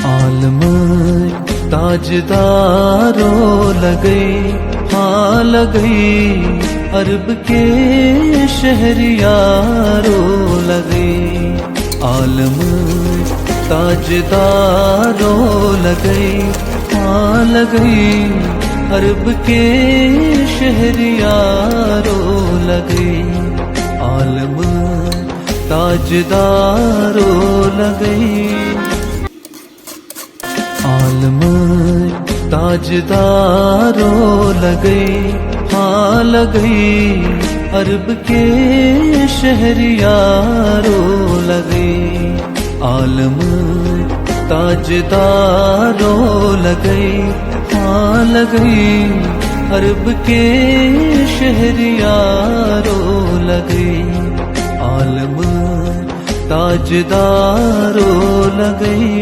عالم تاجدارو لگئی، ہاں لگئی، عرب کے شہریارو لگئی، عالم تاجدارو لگئی، ہاں لگئی، عرب کے شہریارو لگئی، عالم تاجدارو لگئی، عالم تاجدارو لگئی، ہاں لگئی، عرب کے شہریارو لگئی، عالم تاجدارو لگئی، ہاں لگئی، عرب کے شہریارو لگئی، عالم تاجدارو لگئی۔